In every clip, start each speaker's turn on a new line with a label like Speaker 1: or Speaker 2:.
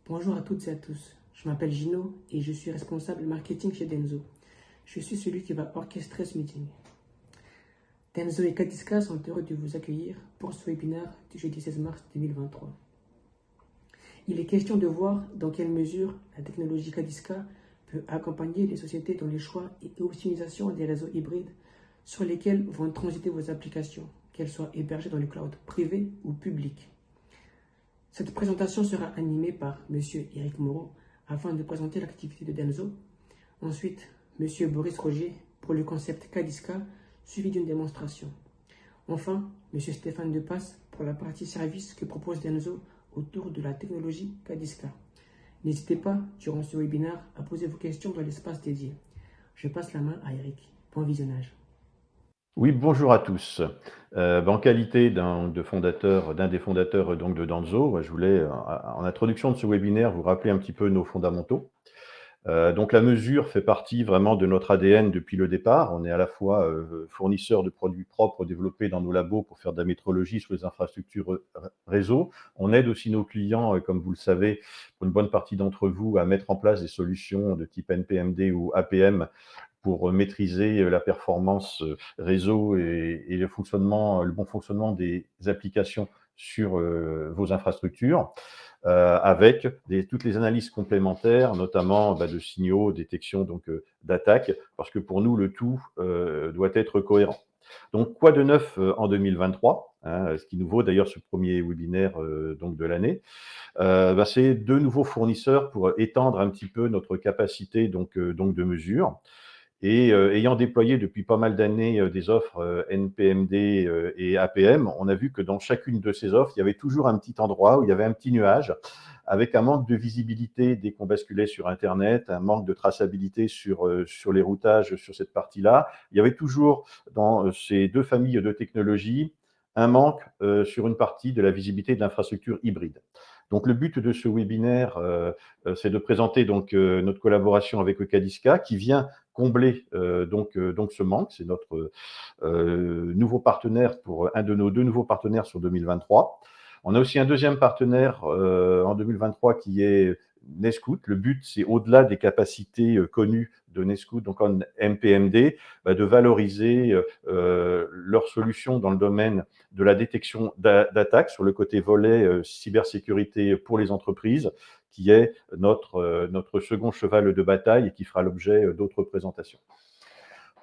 Speaker 1: Bonjour à toutes et à tous, je m'appelle Gino et je suis responsable marketing chez Denso. Je suis celui qui va orchestrer ce meeting. Denso et Kadiska sont heureux de vous accueillir pour ce webinaire du jeudi 16 mars 2023. Il est question de voir dans quelle mesure la technologie Kadiska peut accompagner les sociétés dans les choix et optimisation des réseaux hybrides sur lesquels vont transiter vos applications, qu'elles soient hébergées dans le cloud privé ou public. Cette présentation sera animée par M. Eric Moreau afin de présenter l'activité de Denso. Ensuite, M. Boris Roger pour le concept Kadiska, suivi d'une démonstration. Enfin, M. Stéphane Depasse pour la partie service que propose Denso autour de la technologie Kadiska. N'hésitez pas, durant ce webinaire, à poser vos questions dans l'espace dédié. Je passe la main à Eric. Bon visionnage.
Speaker 2: Oui, bonjour à tous. En qualité d'un des fondateurs donc de Denso, je voulais, en introduction de ce webinaire, vous rappeler un petit peu nos fondamentaux. Donc la mesure fait partie vraiment de notre ADN depuis le départ. On est à la fois fournisseur de produits propres développés dans nos labos pour faire de la métrologie sur les infrastructures réseau. On aide aussi nos clients, comme vous le savez, pour une bonne partie d'entre vous, à mettre en place des solutions de type NPMD ou APM pour maîtriser la performance réseau et le bon fonctionnement des applications sur vos infrastructures, avec toutes les analyses complémentaires, notamment de signaux, détection d'attaques, parce que pour nous, le tout doit être cohérent. Donc, quoi de neuf en 2023, ce qui nous vaut d'ailleurs ce premier webinaire de l'année. C'est deux nouveaux fournisseurs pour étendre un petit peu notre capacité de mesure. Et ayant déployé depuis pas mal d'années des offres NPMD et APM, on a vu que dans chacune de ces offres, il y avait toujours un petit endroit où il y avait un petit nuage avec un manque de visibilité dès qu'on basculait sur Internet, un manque de traçabilité sur les routages sur cette partie-là. Il y avait toujours dans ces deux familles de technologies un manque sur une partie de la visibilité de l'infrastructure hybride. Donc le but de ce webinaire, c'est de présenter notre collaboration avec Kadiska qui vient combler ce manque. C'est notre nouveau partenaire pour un de nos deux nouveaux partenaires sur 2023. On a aussi un deuxième partenaire en 2023 qui est Nescout. Le but, c'est au-delà des capacités connues de Nescout, donc en MPMD, de valoriser leurs solutions dans le domaine de la détection d'attaques sur le côté volet cybersécurité pour les entreprises, qui est notre second cheval de bataille et qui fera l'objet d'autres présentations.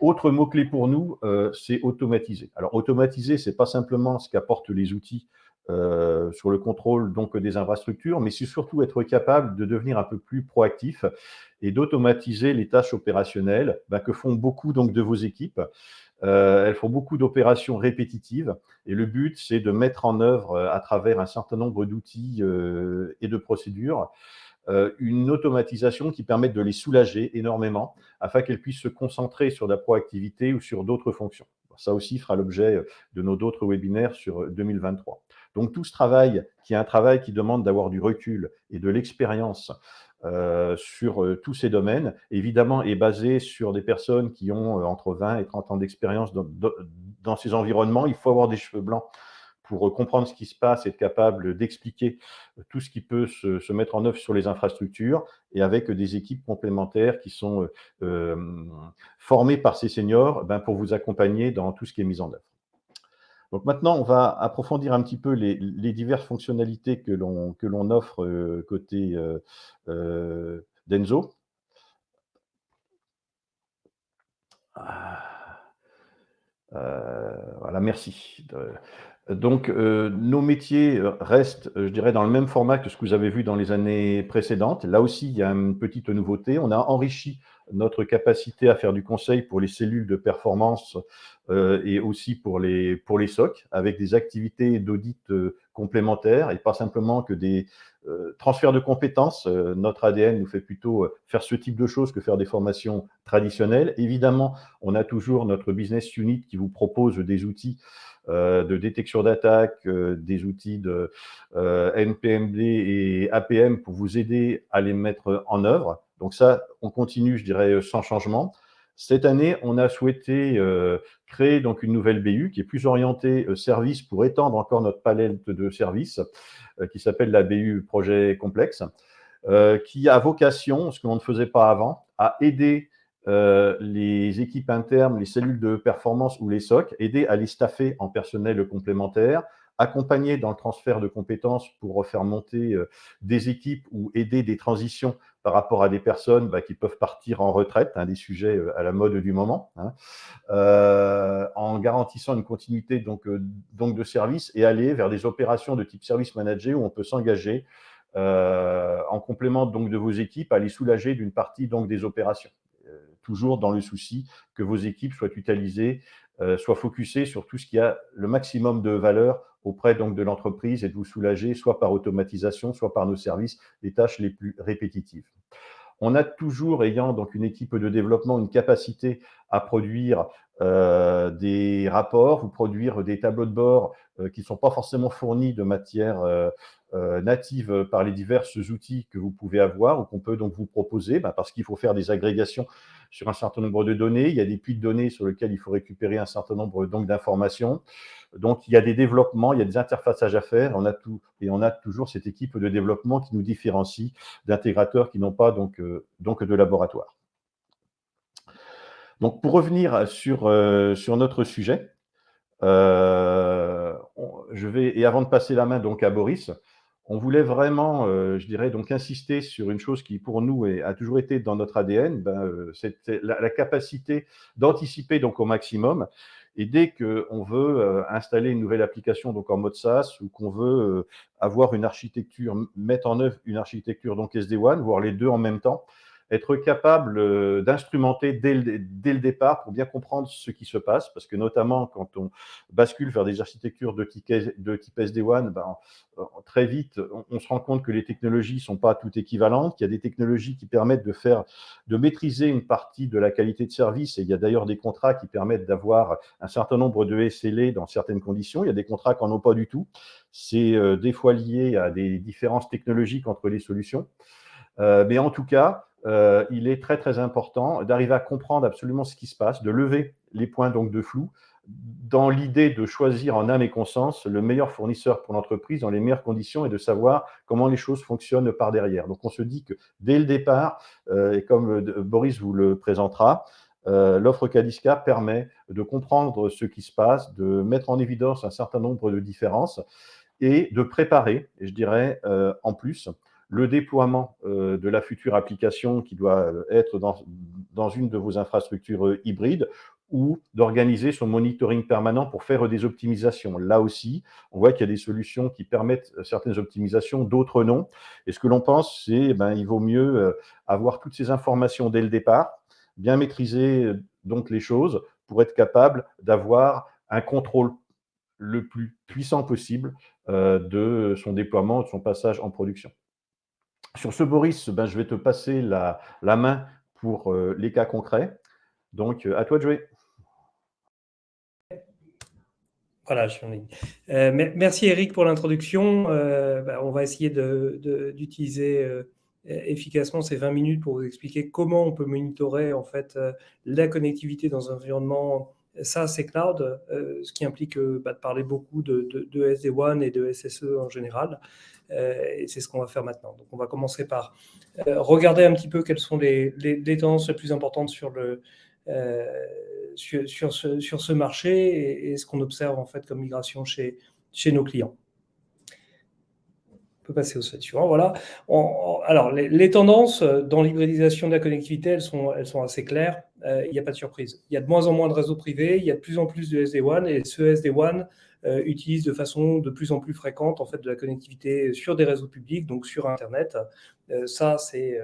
Speaker 2: Autre mot-clé pour nous, c'est automatiser. Alors, automatiser, ce n'est pas simplement ce qu'apportent les outils sur le contrôle des infrastructures, mais c'est surtout être capable de devenir un peu plus proactif et d'automatiser les tâches opérationnelles que font beaucoup de vos équipes. Elles font beaucoup d'opérations répétitives et le but, c'est de mettre en œuvre, à travers un certain nombre d'outils et de procédures, une automatisation qui permette de les soulager énormément afin qu'elles puissent se concentrer sur la proactivité ou sur d'autres fonctions. Ça aussi fera l'objet de nos d'autres webinaires sur 2023. Donc tout ce travail, qui est un travail qui demande d'avoir du recul et de l'expérience sur tous ces domaines, évidemment est basé sur des personnes qui ont entre 20 et 30 ans d'expérience dans ces environnements. Il faut avoir des cheveux blancs pour comprendre ce qui se passe, être capable d'expliquer tout ce qui peut se mettre en œuvre sur les infrastructures et avec des équipes complémentaires qui sont formées par ces seniors pour vous accompagner dans tout ce qui est mis en œuvre. Donc maintenant, on va approfondir un petit peu les diverses fonctionnalités que l'on offre côté Denso. Voilà, merci. Donc, nos métiers restent, je dirais, dans le même format que ce que vous avez vu dans les années précédentes. Là aussi, il y a une petite nouveauté. On a enrichi notre capacité à faire du conseil pour les cellules de performance et aussi pour les SOC, avec des activités d'audit complémentaires et pas simplement que des transferts de compétences. Notre ADN nous fait plutôt faire ce type de choses que faire des formations traditionnelles. Évidemment, on a toujours notre business unit qui vous propose des outils de détection d'attaque, des outils de NPMD et APM pour vous aider à les mettre en œuvre. Donc ça, on continue, je dirais, sans changement. Cette année, on a souhaité créer donc une nouvelle BU qui est plus orientée service pour étendre encore notre palette de services, qui s'appelle la BU Projet Complexe. qui a vocation, ce que l'on ne faisait pas avant, à aider les équipes internes, les cellules de performance ou les SOC, aider à les staffer en personnel complémentaire, accompagner dans le transfert de compétences pour faire monter des équipes ou aider des transitions par rapport à des personnes qui peuvent partir en retraite, des sujets à la mode du moment, en garantissant une continuité donc de service et aller vers des opérations de type service manager où on peut s'engager en complément donc de vos équipes à les soulager d'une partie donc des opérations. Toujours dans le souci que vos équipes soient utilisées, soient focusées sur tout ce qui a le maximum de valeur auprès donc de l'entreprise et de vous soulager soit par automatisation, soit par nos services, les tâches les plus répétitives. On a toujours, ayant donc une équipe de développement, une capacité à produire des rapports ou produire des tableaux de bord qui ne sont pas forcément fournis de matière native par les divers outils que vous pouvez avoir ou qu'on peut donc vous proposer, parce qu'il faut faire des agrégations sur un certain nombre de données. Il y a des puits de données sur lesquels il faut récupérer un certain nombre donc d'informations. Donc, il y a des développements, il y a des interfaçages à faire. On a toujours cette équipe de développement qui nous différencie d'intégrateurs qui n'ont pas donc de laboratoire. Donc, pour revenir sur notre sujet, et avant de passer la main donc à Boris, on voulait vraiment, je dirais, donc insister sur une chose qui, pour nous, a toujours été dans notre ADN, c'était la capacité d'anticiper donc au maximum. Et dès qu'on veut installer une nouvelle application donc en mode SaaS ou qu'on veut avoir une architecture, mettre en œuvre une architecture donc SD-WAN, voire les deux en même temps, être capable d'instrumenter dès le départ pour bien comprendre ce qui se passe, parce que notamment quand on bascule vers des architectures de type SD-WAN, très vite, on se rend compte que les technologies ne sont pas toutes équivalentes, qu'il y a des technologies qui permettent de maîtriser une partie de la qualité de service, et il y a d'ailleurs des contrats qui permettent d'avoir un certain nombre de SLA dans certaines conditions, il y a des contrats qui n'en ont pas du tout, c'est des fois lié à des différences technologiques entre les solutions, mais en tout cas, il est très très important d'arriver à comprendre absolument ce qui se passe, de lever les points donc de flou, dans l'idée de choisir en âme et conscience le meilleur fournisseur pour l'entreprise dans les meilleures conditions et de savoir comment les choses fonctionnent par derrière. Donc on se dit que dès le départ, et comme Boris vous le présentera, l'offre Cadiska permet de comprendre ce qui se passe, de mettre en évidence un certain nombre de différences et de préparer, je dirais, en plus, le déploiement de la future application qui doit être dans une de vos infrastructures hybrides ou d'organiser son monitoring permanent pour faire des optimisations. Là aussi, on voit qu'il y a des solutions qui permettent certaines optimisations, d'autres non. Et ce que l'on pense, c'est il vaut mieux avoir toutes ces informations dès le départ, bien maîtriser donc les choses pour être capable d'avoir un contrôle le plus puissant possible de son déploiement, de son passage en production. Sur ce, Boris, je vais te passer la main pour les cas concrets. Donc, à toi de jouer.
Speaker 3: Voilà, je suis en ligne. Merci Eric pour l'introduction. On va essayer d'utiliser efficacement ces 20 minutes pour vous expliquer comment on peut monitorer en fait la connectivité dans un environnement SaaS et cloud, ce qui implique de parler beaucoup de SD-WAN et de SSE en général. Et c'est ce qu'on va faire maintenant. Donc, on va commencer par regarder un petit peu quelles sont les tendances les plus importantes sur ce marché et ce qu'on observe en fait comme migration chez nos clients. On peut passer au slide suivant. Voilà. Alors, les tendances dans l'hybridisation de la connectivité, elles sont assez claires. Il n'y a pas de surprise. Il y a de moins en moins de réseaux privés, il y a de plus en plus de SD-WAN et ce SD-WAN utilise de façon de plus en plus fréquente en fait, de la connectivité sur des réseaux publics, donc sur Internet. Ça, c'est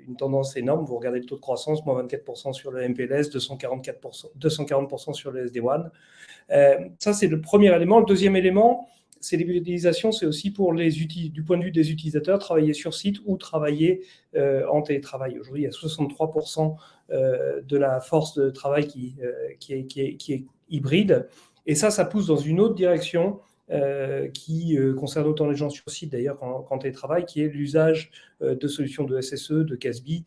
Speaker 3: une tendance énorme. Vous regardez le taux de croissance, moins 24% sur le MPLS, 240% sur le SD-WAN. Ça, c'est le premier élément. Le deuxième élément, c'est l'hybridisation, c'est aussi pour du point de vue des utilisateurs, travailler sur site ou travailler en télétravail. Aujourd'hui, il y a 63% de la force de travail qui est hybride. Et ça pousse dans une autre direction qui concerne autant les gens sur site d'ailleurs qu'en télétravail, qui est l'usage de solutions de SSE, de CASB.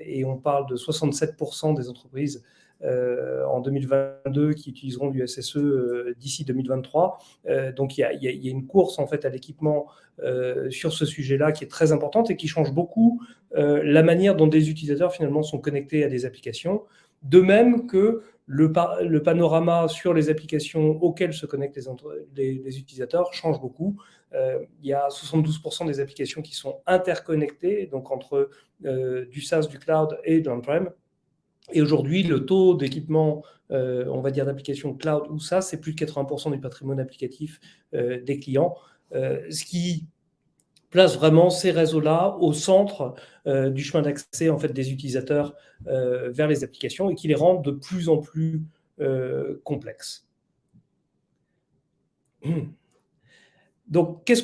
Speaker 3: Et on parle de 67% des entreprises en 2022 qui utiliseront du SSE d'ici 2023. Donc, il y a une course en fait à l'équipement sur ce sujet-là qui est très importante et qui change beaucoup la manière dont des utilisateurs finalement sont connectés à des applications. De même que le panorama sur les applications auxquelles se connectent les utilisateurs change beaucoup. Il y a 72% des applications qui sont interconnectées, donc entre du SaaS, du cloud et de l'on-prem. Et aujourd'hui, le taux d'équipement, on va dire d'applications cloud ou SaaS, c'est plus de 80% du patrimoine applicatif des clients, ce qui place vraiment ces réseaux-là au centre du chemin d'accès en fait, des utilisateurs vers les applications et qui les rend de plus en plus complexes. Donc, qu'est-ce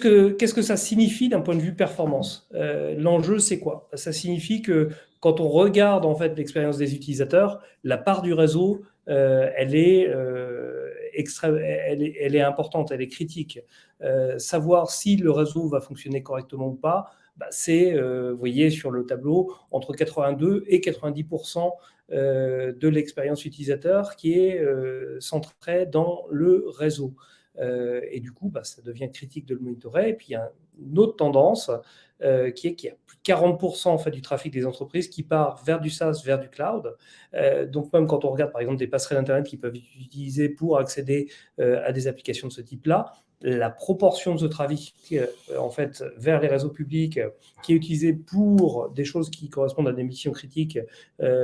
Speaker 3: que ça signifie d'un point de vue performance ? L'enjeu, c'est quoi ? Ça signifie que quand on regarde en fait, l'expérience des utilisateurs, la part du réseau, elle est importante, elle est critique. Savoir si le réseau va fonctionner correctement ou pas, c'est, vous voyez sur le tableau, entre 82 et 90% de l'expérience utilisateur qui est centrée dans le réseau. Et du coup, ça devient critique de le monitorer. Et puis, il y a une autre tendance qui est qu'il y a plus de 40% en fait, du trafic des entreprises qui part vers du SaaS, vers du cloud. Donc, même quand on regarde, par exemple, des passerelles Internet qui peuvent être utilisées pour accéder à des applications de ce type-là, la proportion de ce trafic en fait, vers les réseaux publics qui est utilisé pour des choses qui correspondent à des missions critiques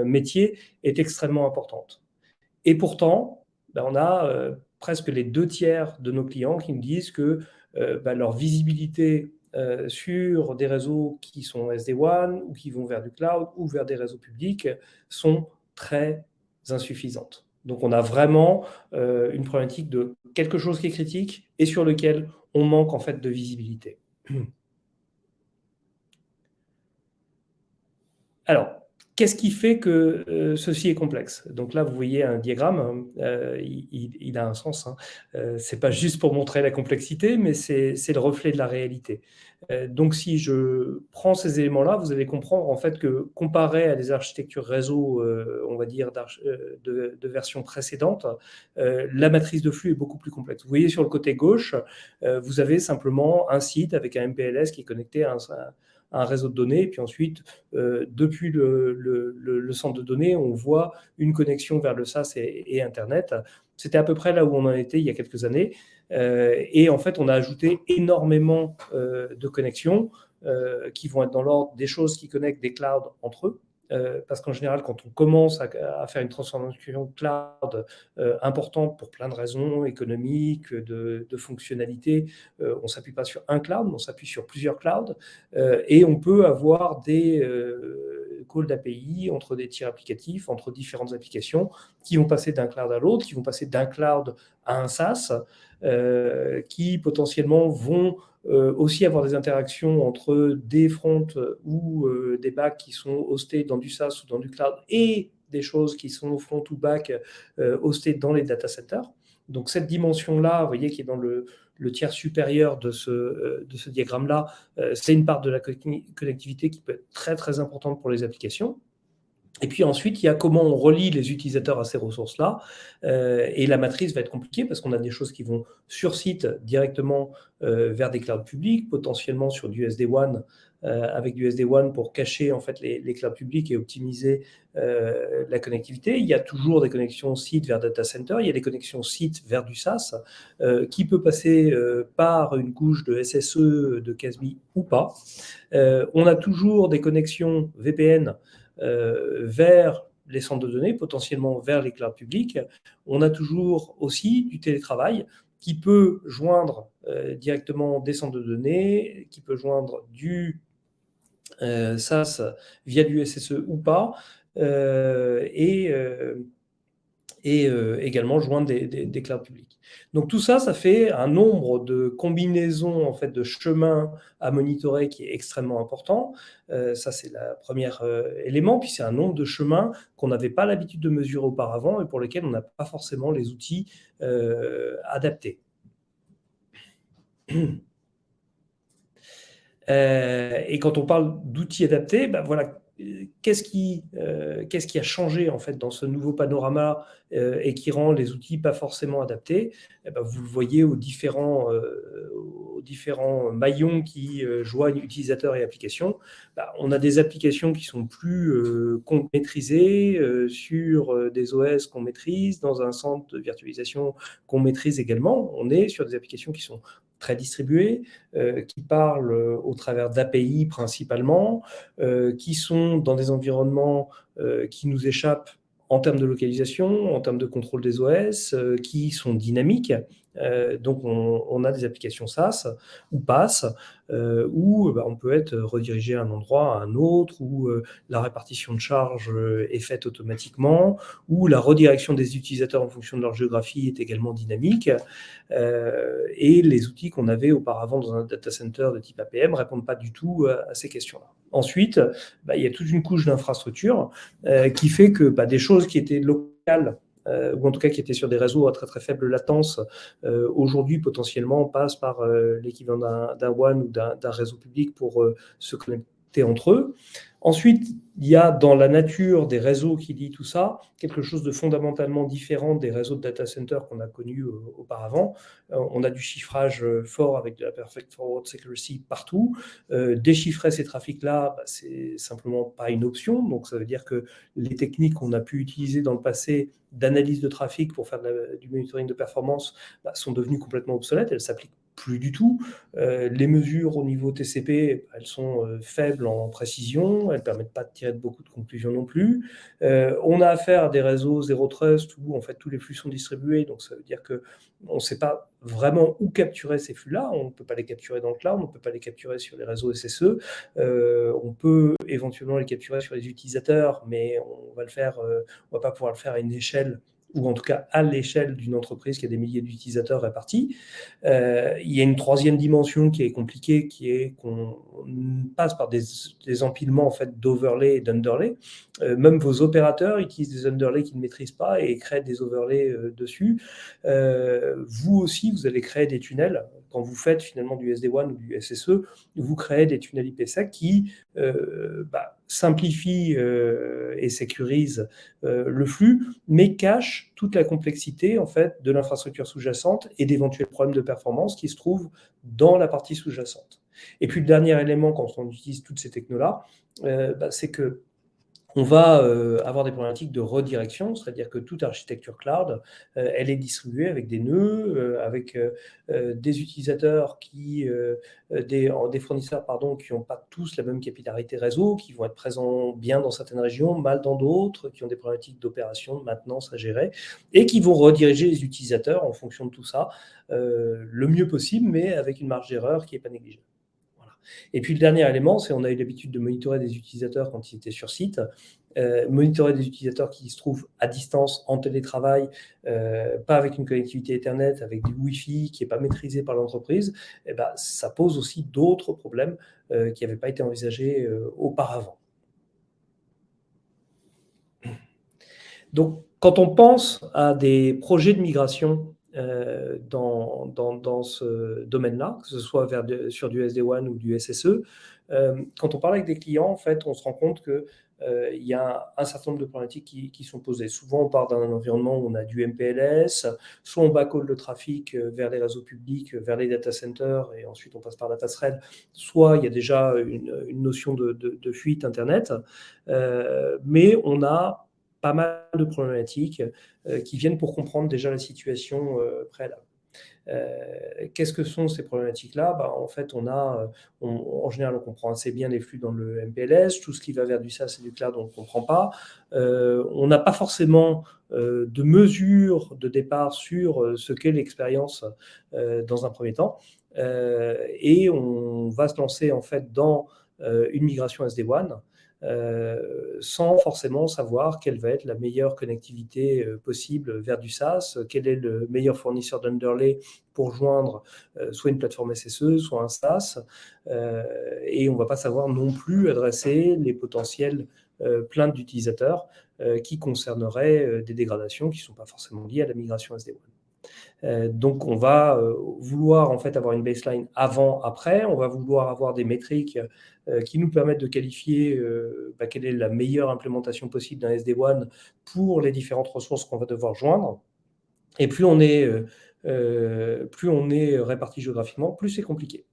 Speaker 3: métiers est extrêmement importante. Et pourtant, on a presque les 2/3 de nos clients qui nous disent que leur visibilité sur des réseaux qui sont SD-WAN ou qui vont vers du cloud ou vers des réseaux publics sont très insuffisantes. Donc, on a vraiment une problématique de quelque chose qui est critique et sur lequel on manque en fait de visibilité. Alors, qu'est-ce qui fait que ceci est complexe ? Donc là, vous voyez un diagramme, il a un sens. Ce n'est pas juste pour montrer la complexité, mais c'est le reflet de la réalité. Donc si je prends ces éléments-là, vous allez comprendre en fait que comparé à des architectures réseau, on va dire de versions précédentes, la matrice de flux est beaucoup plus complexe. Vous voyez sur le côté gauche, vous avez simplement un site avec un MPLS qui est connecté à un réseau de données, et puis ensuite, depuis le centre de données, on voit une connexion vers le SaaS et Internet. C'était à peu près là où on en était il y a quelques années. Et en fait, on a ajouté énormément de connexions qui vont être dans l'ordre des choses qui connectent des clouds entre eux. Parce qu'en général, quand on commence à faire une transformation cloud importante pour plein de raisons économiques, de fonctionnalités, on ne s'appuie pas sur un cloud, mais on s'appuie sur plusieurs clouds et on peut avoir des calls d'API entre des tiers applicatifs, entre différentes applications qui vont passer d'un cloud à l'autre, qui vont passer d'un cloud à un SaaS, qui potentiellement vont aussi avoir des interactions entre des fronts ou des backs qui sont hostés dans du SaaS ou dans du cloud et des choses qui sont front ou back hostées dans les data centers. Donc cette dimension-là, vous voyez, qui est dans le tiers supérieur de ce diagramme-là, c'est une part de la connectivité qui peut être très très importante pour les applications. Et puis ensuite, il y a comment on relie les utilisateurs à ces ressources-là. Et la matrice va être compliquée parce qu'on a des choses qui vont sur site directement vers des clouds publics, potentiellement sur du SD-WAN, avec du SD-WAN pour cacher en fait, les clouds publics et optimiser la connectivité. Il y a toujours des connexions site vers data center, il y a des connexions site vers du SaaS qui peut passer par une couche de SSE, de CASB ou pas. On a toujours des connexions VPN vers les centres de données, potentiellement vers les clouds publics. On a toujours aussi du télétravail qui peut joindre directement des centres de données, qui peut joindre du SaaS via du SSE ou pas, et également joindre des clouds publics. Donc tout ça, ça fait un nombre de combinaisons en fait, de chemins à monitorer qui est extrêmement important. Ça, c'est le premier élément. Puis c'est un nombre de chemins qu'on n'avait pas l'habitude de mesurer auparavant et pour lesquels on n'a pas forcément les outils adaptés. Et quand on parle d'outils adaptés, ben voilà, qu'est-ce qui a changé en fait dans ce nouveau panorama et qui rend les outils pas forcément adaptés? Eh ben, vous le voyez aux différents maillons qui joignent utilisateurs et applications. Ben, on a des applications qui sont plus maîtrisées sur des OS qu'on maîtrise, dans un centre de virtualisation qu'on maîtrise également. On est sur des applications qui sont très distribuées, qui parlent au travers d'API principalement, qui sont dans des environnements qui nous échappent en termes de localisation, en termes de contrôle des OS, qui sont dynamiques. Donc, on a des applications SaaS ou PaaS où on peut être redirigé à un endroit, à un autre, où la répartition de charges est faite automatiquement, où la redirection des utilisateurs en fonction de leur géographie est également dynamique. Et les outils qu'on avait auparavant dans un data center de type APM ne répondent pas du tout à ces questions-là. Ensuite, il y a toute une couche d'infrastructure qui fait que des choses qui étaient locales, ou en tout cas qui étaient sur des réseaux à très très faible latence, aujourd'hui potentiellement passent par l'équivalent d'un WAN ou d'un réseau public pour se connecter entre eux. Ensuite, il y a dans la nature des réseaux qui lient tout ça quelque chose de fondamentalement différent des réseaux de data center qu'on a connus auparavant. On a du chiffrage fort avec de la perfect forward security partout. Déchiffrer ces trafics-là, c'est simplement pas une option. Donc ça veut dire que les techniques qu'on a pu utiliser dans le passé d'analyse de trafic pour faire du monitoring de performance sont devenues complètement obsolètes. Elles s'appliquent plus du tout. Les mesures au niveau TCP, elles sont faibles en précision, elles ne permettent pas de tirer beaucoup de conclusions non plus. On a affaire à des réseaux zéro trust où en fait tous les flux sont distribués, donc ça veut dire qu'on ne sait pas vraiment où capturer ces flux-là. On ne peut pas les capturer dans le cloud, on ne peut pas les capturer sur les réseaux SSE. On peut éventuellement les capturer sur les utilisateurs, mais on va pas pouvoir le faire à une échelle, ou en tout cas à l'échelle d'une entreprise qui a des milliers d'utilisateurs répartis. Il y a une troisième dimension qui est compliquée, qui est qu'on passe par des empilements en fait, d'overlay et d'underlay. Même vos opérateurs utilisent des underlays qu'ils ne maîtrisent pas et créent des overlays dessus. Vous aussi, vous allez créer des tunnels. Quand vous faites finalement du SD-WAN ou du SSE, vous créez des tunnels IPsec qui simplifient et sécurisent le flux, mais cachent toute la complexité en fait, de l'infrastructure sous-jacente et d'éventuels problèmes de performance qui se trouvent dans la partie sous-jacente. Et puis le dernier élément quand on utilise toutes ces technos-là, c'est que on va avoir des problématiques de redirection, c'est-à-dire que toute architecture cloud, elle est distribuée avec des nœuds, avec des utilisateurs des fournisseurs qui n'ont pas tous la même capillarité réseau, qui vont être présents bien dans certaines régions, mal dans d'autres, qui ont des problématiques d'opération, de maintenance à gérer, et qui vont rediriger les utilisateurs en fonction de tout ça le mieux possible, mais avec une marge d'erreur qui n'est pas négligeable. Et puis le dernier élément, c'est qu'on a eu l'habitude de monitorer des utilisateurs quand ils étaient sur site, monitorer des utilisateurs qui se trouvent à distance, en télétravail, pas avec une connectivité Ethernet, avec du Wi-Fi qui n'est pas maîtrisé par l'entreprise, ça pose aussi d'autres problèmes qui n'avaient pas été envisagés auparavant. Donc, quand on pense à des projets de migration dans ce domaine-là, que ce soit sur du SD-WAN ou du SSE, quand on parle avec des clients, en fait, on se rend compte qu'il y a un certain nombre de problématiques qui sont posées. Souvent, on part d'un environnement où on a du MPLS, soit on backhaul le trafic vers les réseaux publics, vers les data centers, et ensuite on passe par la passerelle, soit il y a déjà une notion de fuite Internet, mais on a pas mal de problématiques qui viennent pour comprendre déjà la situation préalable. Qu'est-ce que sont ces problématiques-là? En fait, en général, on comprend assez bien les flux dans le MPLS. Tout ce qui va vers du SaaS et du cloud, on ne comprend pas. On n'a pas forcément de mesure de départ sur ce qu'est l'expérience dans un premier temps. Et on va se lancer en fait dans une migration SD-WAN sans forcément savoir quelle va être la meilleure connectivité possible vers du SaaS, quel est le meilleur fournisseur d'underlay pour joindre soit une plateforme SSE, soit un SaaS, et on ne va pas savoir non plus adresser les potentielles plaintes d'utilisateurs qui concerneraient des dégradations qui ne sont pas forcément liées à la migration SD-WAN. Donc, on va vouloir en fait avoir une baseline avant, après. On va vouloir avoir des métriques qui nous permettent de qualifier quelle est la meilleure implémentation possible d'un SD-WAN pour les différentes ressources qu'on va devoir joindre. Et plus on est réparti géographiquement, plus c'est compliqué.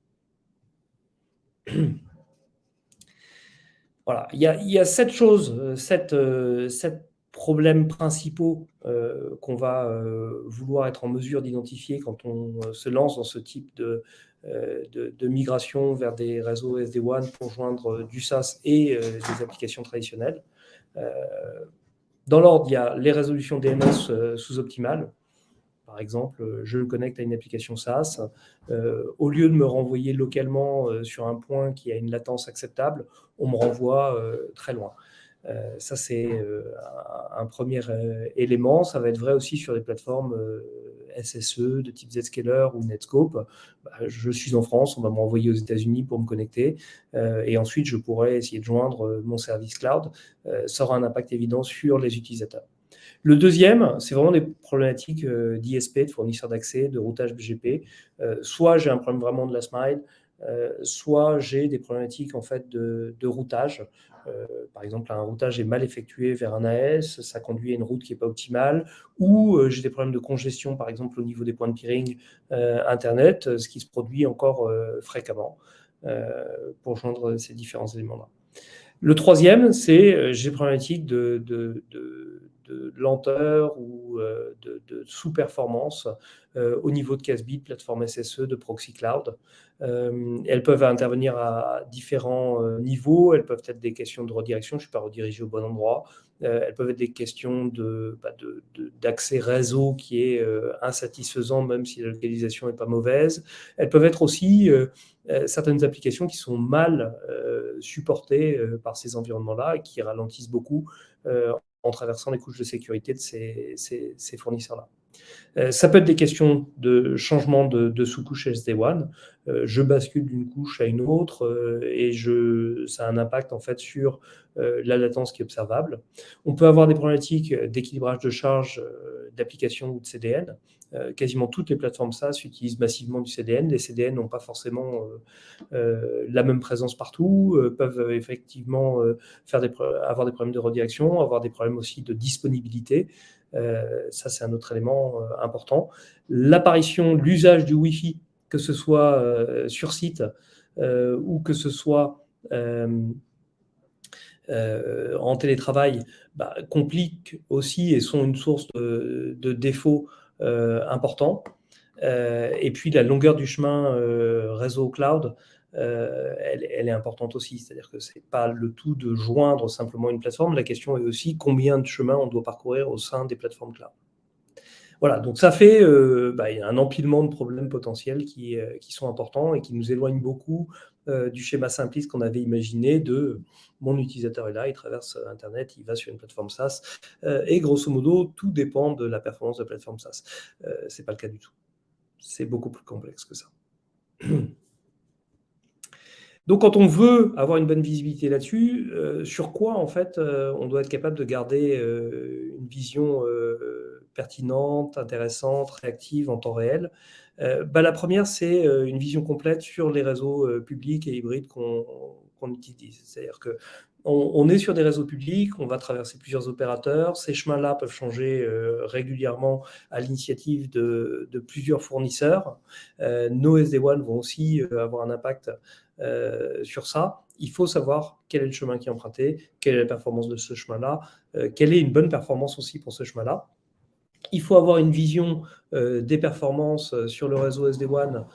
Speaker 3: Voilà, il y a 7 choses, 7 problèmes principaux qu'on va vouloir être en mesure d'identifier quand on se lance dans ce type de migration vers des réseaux SD-WAN pour joindre du SaaS et des applications traditionnelles. Dans l'ordre, il y a les résolutions DNS sous-optimales. Par exemple, je me connecte à une application SaaS. Au lieu de me renvoyer localement sur un point qui a une latence acceptable, on me renvoie très loin. Ça, c'est un premier élément. Ça va être vrai aussi sur des plateformes SSE de type Zscaler ou Netscope. Je suis en France, on va me renvoyer aux États-Unis pour me connecter. Et ensuite, je pourrais essayer de joindre mon service cloud. Ça aura un impact évident sur les utilisateurs. Le deuxième, c'est vraiment des problématiques d'ISP, de fournisseurs d'accès, de routage BGP. Soit j'ai un problème vraiment de last mile, soit j'ai des problématiques en fait de routage. Par exemple, un routage est mal effectué vers un AS, ça conduit à une route qui n'est pas optimale, ou j'ai des problèmes de congestion, par exemple au niveau des points de peering Internet, ce qui se produit encore fréquemment pour joindre ces différents éléments-là. Le troisième, c'est j'ai des problématiques de lenteur ou de sous-performance au niveau de Casbit, plateforme SSE, de Proxy Cloud. Elles peuvent intervenir à différents niveaux. Elles peuvent être des questions de redirection, je ne suis pas redirigé au bon endroit. Elles peuvent être des questions d'accès réseau qui est insatisfaisant, même si la localisation n'est pas mauvaise. Elles peuvent être aussi certaines applications qui sont mal supportées par ces environnements-là et qui ralentissent beaucoup en traversant les couches de sécurité de ces fournisseurs-là. Ça peut être des questions de changement de sous-couche SD-WAN. Je bascule d'une couche à une autre et ça a un impact en fait sur la latence qui est observable. On peut avoir des problématiques d'équilibrage de charge d'applications ou de CDN. Quasiment toutes les plateformes SaaS utilisent massivement du CDN. Les CDN n'ont pas forcément la même présence partout, peuvent effectivement avoir des problèmes de redirection, avoir des problèmes aussi de disponibilité. Ça, c'est un autre élément important. L'apparition, l'usage du Wi-Fi, que ce soit sur site ou que ce soit en télétravail, compliquent aussi et sont une source de défauts importants. Et puis, la longueur du chemin réseau cloud, elle est importante aussi. C'est-à-dire que ce n'est pas le tout de joindre simplement une plateforme. La question est aussi combien de chemin on doit parcourir au sein des plateformes cloud. Voilà, donc ça fait il y a un empilement de problèmes potentiels qui sont importants et qui nous éloignent beaucoup du schéma simpliste qu'on avait imaginé de mon utilisateur est là, il traverse Internet, il va sur une plateforme SaaS et grosso modo, tout dépend de la performance de la plateforme SaaS. Ce n'est pas le cas du tout. C'est beaucoup plus complexe que ça. Donc, quand on veut avoir une bonne visibilité là-dessus, sur quoi, en fait, on doit être capable de garder une vision pertinente, intéressante, réactive en temps réel. La première, c'est une vision complète sur les réseaux publics et hybrides qu'on utilise. C'est-à-dire qu'on est sur des réseaux publics, on va traverser plusieurs opérateurs. Ces chemins-là peuvent changer régulièrement à l'initiative de plusieurs fournisseurs. Nos SD-WAN vont aussi avoir un impact sur ça. Il faut savoir quel est le chemin qui est emprunté, quelle est la performance de ce chemin-là, quelle est une bonne performance aussi pour ce chemin-là. Il faut avoir une vision des performances sur le réseau SD-WAN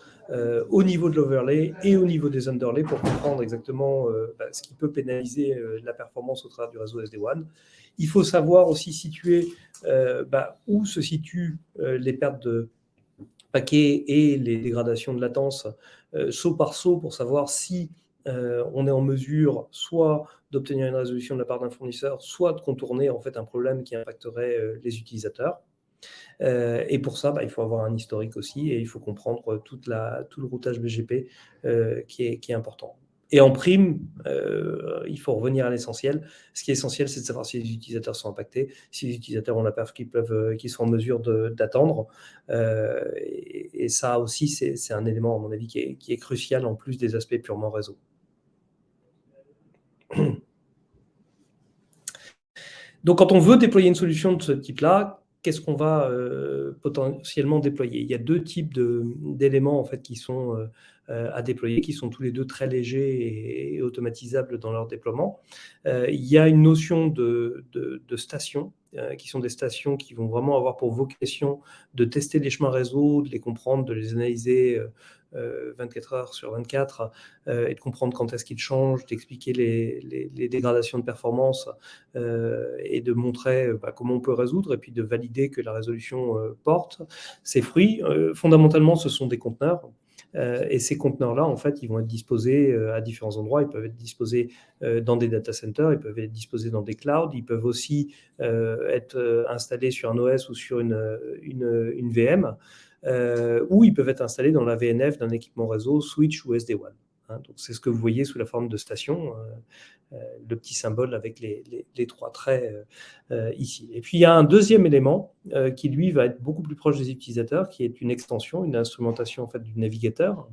Speaker 3: au niveau de l'overlay et au niveau des underlays pour comprendre exactement ce qui peut pénaliser la performance au travers du réseau SD-WAN. Il faut savoir aussi situer où se situent les pertes de paquets et les dégradations de latence saut par saut pour savoir si on est en mesure soit d'obtenir une résolution de la part d'un fournisseur, soit de contourner en fait un problème qui impacterait les utilisateurs. Et pour ça, il faut avoir un historique aussi et il faut comprendre tout le routage BGP qui est important. Et en prime, il faut revenir à l'essentiel. Ce qui est essentiel, c'est de savoir si les utilisateurs sont impactés, si les utilisateurs ont la perf qu'ils sont en mesure d'attendre. Et ça aussi, c'est un élément, à mon avis, qui est crucial en plus des aspects purement réseau. Donc, quand on veut déployer une solution de ce type-là, qu'est-ce qu'on va potentiellement déployer? Il y a deux types d'éléments en fait, qui sont à déployer, qui sont tous les deux très légers et automatisables dans leur déploiement. Il y a une notion de stations, qui sont des stations qui vont vraiment avoir pour vocation de tester les chemins réseau, de les comprendre, de les analyser 24 heures sur 24 et de comprendre quand est-ce qu'ils changent, d'expliquer les dégradations de performance et de montrer comment on peut résoudre et puis de valider que la résolution porte ses fruits. Fondamentalement, ce sont des conteneurs. Et ces conteneurs-là, en fait, ils vont être disposés à différents endroits. Ils peuvent être disposés dans des data centers, ils peuvent être disposés dans des clouds, ils peuvent aussi être installés sur un OS ou sur une VM, ou ils peuvent être installés dans la VNF d'un équipement réseau, switch ou SD-WAN. Hein, donc c'est ce que vous voyez sous la forme de station, le petit symbole avec les trois traits ici. Et puis il y a un deuxième élément qui lui va être beaucoup plus proche des utilisateurs, qui est une extension, une instrumentation en fait du navigateur,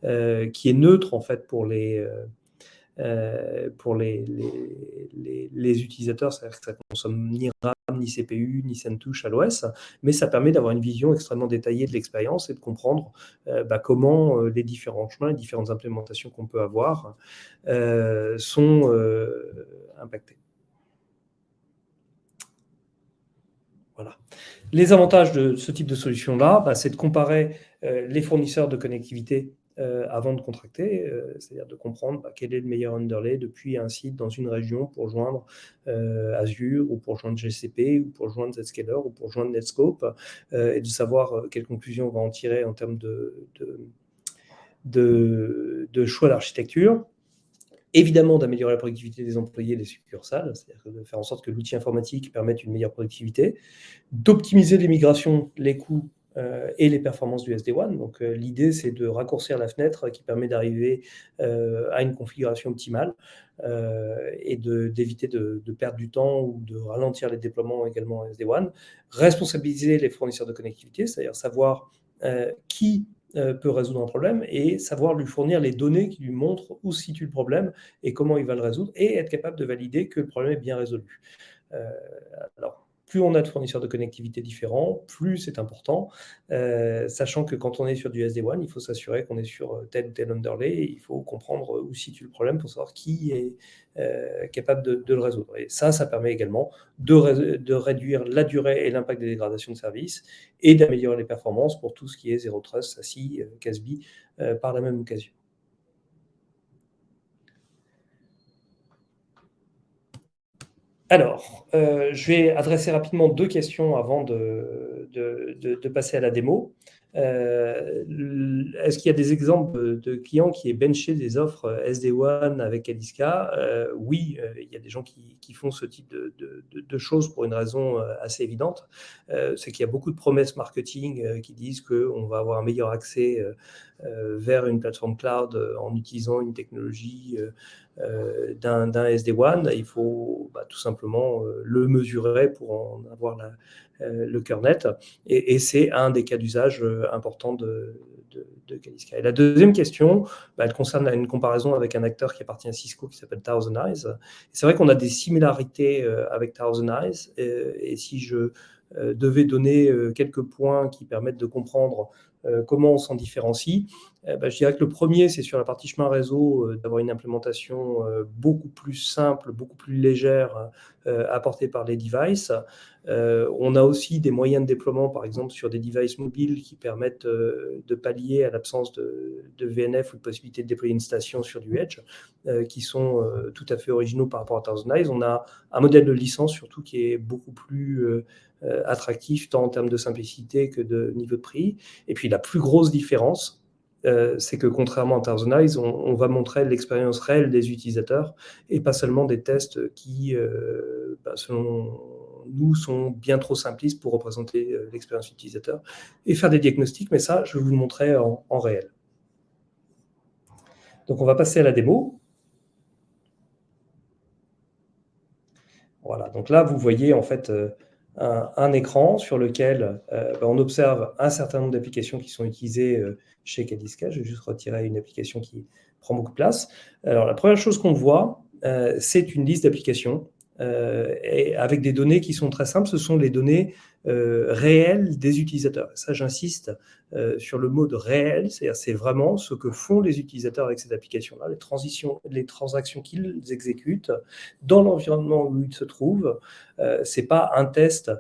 Speaker 3: qui est neutre en fait pour les utilisateurs, c'est-à-dire que ça ne consomme ni RAM, ni CPU, ni CentOS à l'OS, mais ça permet d'avoir une vision extrêmement détaillée de l'expérience et de comprendre comment les différents chemins, les différentes implémentations qu'on peut avoir sont impactés. Voilà. Les avantages de ce type de solution-là, c'est de comparer les fournisseurs de connectivité avant de contracter, c'est-à-dire de comprendre quel est le meilleur underlay depuis un site dans une région pour joindre Azure ou pour joindre GCP ou pour joindre Zscaler ou pour joindre Netscope et de savoir quelles conclusions on va en tirer en termes de choix d'architecture. Évidemment, d'améliorer la productivité des employés et des succursales, c'est-à-dire de faire en sorte que l'outil informatique permette une meilleure productivité, d'optimiser les migrations, les coûts et les performances du SD-WAN. Donc, l'idée, c'est de raccourcir la fenêtre qui permet d'arriver à une configuration optimale et d'éviter de perdre du temps ou de ralentir les déploiements également en SD-WAN. Responsabiliser les fournisseurs de connectivité, c'est-à-dire savoir qui peut résoudre un problème et savoir lui fournir les données qui lui montrent où se situe le problème et comment il va le résoudre et être capable de valider que le problème est bien résolu. Alors, plus on a de fournisseurs de connectivité différents, plus c'est important, sachant que quand on est sur du SD-WAN, il faut s'assurer qu'on est sur tel ou tel underlay et il faut comprendre où se situe le problème pour savoir qui est capable de le résoudre. Et ça permet également de réduire la durée et l'impact des dégradations de services et d'améliorer les performances pour tout ce qui est Zero Trust, SASE, CASB par la même occasion. Alors, je vais adresser rapidement deux questions avant de passer à la démo. Est-ce qu'il y a des exemples de clients qui aient benché des offres SD-WAN avec Kadiska? Oui, il y a des gens qui font ce type de choses pour une raison assez évidente. C'est qu'il y a beaucoup de promesses marketing qui disent qu'on va avoir un meilleur accès vers une plateforme cloud en utilisant une technologie d'un SD-WAN. Il faut tout simplement le mesurer pour en avoir le cœur net. Et c'est un des cas d'usage importants de Kadiska. Et la deuxième question, elle concerne une comparaison avec un acteur qui appartient à Cisco qui s'appelle Thousand Eyes. C'est vrai qu'on a des similarités avec Thousand Eyes. Et si je devais donner quelques points qui permettent de comprendre comment on s'en différencie, je dirais que le premier, c'est sur la partie chemin réseau, d'avoir une implémentation beaucoup plus simple, beaucoup plus légère apportée par les devices. On a aussi des moyens de déploiement, par exemple, sur des devices mobiles qui permettent de pallier à l'absence de VNF ou de possibilité de déployer une station sur du Edge, qui sont tout à fait originaux par rapport à Thousand Eyes. On a un modèle de licence, surtout, qui est beaucoup plus attractif, tant en termes de simplicité que de niveau de prix. Et puis, la plus grosse différence, c'est que contrairement à Thousand Eyes, on va montrer l'expérience réelle des utilisateurs et pas seulement des tests qui, selon nous, sont bien trop simplistes pour représenter l'expérience utilisateur et faire des diagnostics, mais ça, je vais vous le montrer en réel. Donc, on va passer à la démo. Voilà, donc là, vous voyez en fait un écran sur lequel on observe un certain nombre d'applications qui sont utilisées chez Cadiska. Je vais juste retirer une application qui prend beaucoup de place. Alors, la première chose qu'on voit, c'est une liste d'applications et avec des données qui sont très simples. Ce sont les données réelles des utilisateurs. Ça, j'insiste sur le mot de réel, c'est-à-dire c'est vraiment ce que font les utilisateurs avec cette application-là, les transactions qu'ils exécutent dans l'environnement où ils se trouvent. C'est pas un test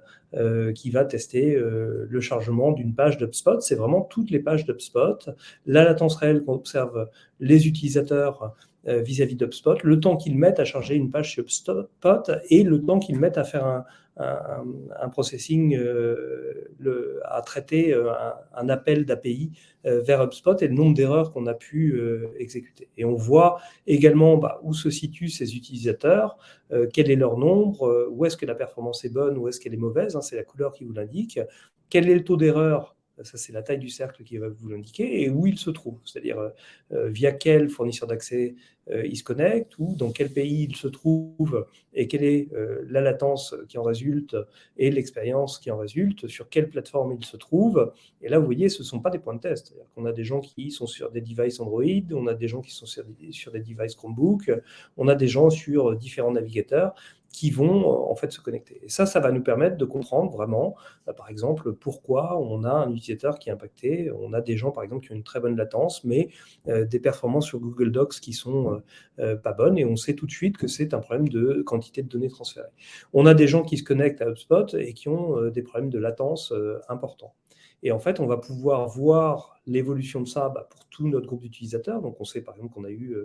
Speaker 3: qui va tester le chargement d'une page d'HubSpot, c'est vraiment toutes les pages d'HubSpot, la latence réelle qu'on observe les utilisateurs vis-à-vis d'HubSpot, le temps qu'ils mettent à charger une page chez HubSpot et le temps qu'ils mettent à faire un processing, à traiter un appel d'API vers HubSpot et le nombre d'erreurs qu'on a pu exécuter. Et on voit également où se situent ces utilisateurs, quel est leur nombre, où est-ce que la performance est bonne, où est-ce qu'elle est mauvaise, c'est la couleur qui vous l'indique, quel est le taux d'erreur, ça c'est la taille du cercle qui va vous l'indiquer, et où il se trouve, c'est-à-dire via quel fournisseur d'accès il se connecte, ou dans quel pays il se trouve, et quelle est la latence qui en résulte, et l'expérience qui en résulte, sur quelle plateforme il se trouve. Et là, vous voyez, ce ne sont pas des points de test. C'est-à-dire qu'on a des gens qui sont sur des devices Android, on a des gens qui sont sur des devices Chromebook, on a des gens sur différents navigateurs qui vont en fait se connecter. Et ça va nous permettre de comprendre vraiment, par exemple, pourquoi on a un utilisateur qui est impacté. On a des gens, par exemple, qui ont une très bonne latence, mais des performances sur Google Docs qui sont pas bonnes, et on sait tout de suite que c'est un problème de quantité de données transférées. On a des gens qui se connectent à HubSpot et qui ont des problèmes de latence importants. Et en fait, on va pouvoir voir l'évolution de ça pour tout notre groupe d'utilisateurs. Donc, on sait par exemple qu'on a eu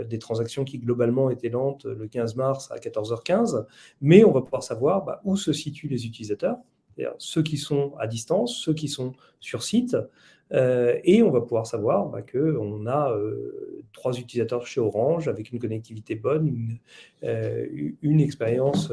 Speaker 3: des transactions qui globalement étaient lentes le 15 mars à 14h15, mais on va pouvoir savoir où se situent les utilisateurs, c'est-à-dire ceux qui sont à distance, ceux qui sont sur site, et on va pouvoir savoir qu'on a 3 utilisateurs chez Orange avec une connectivité bonne, une expérience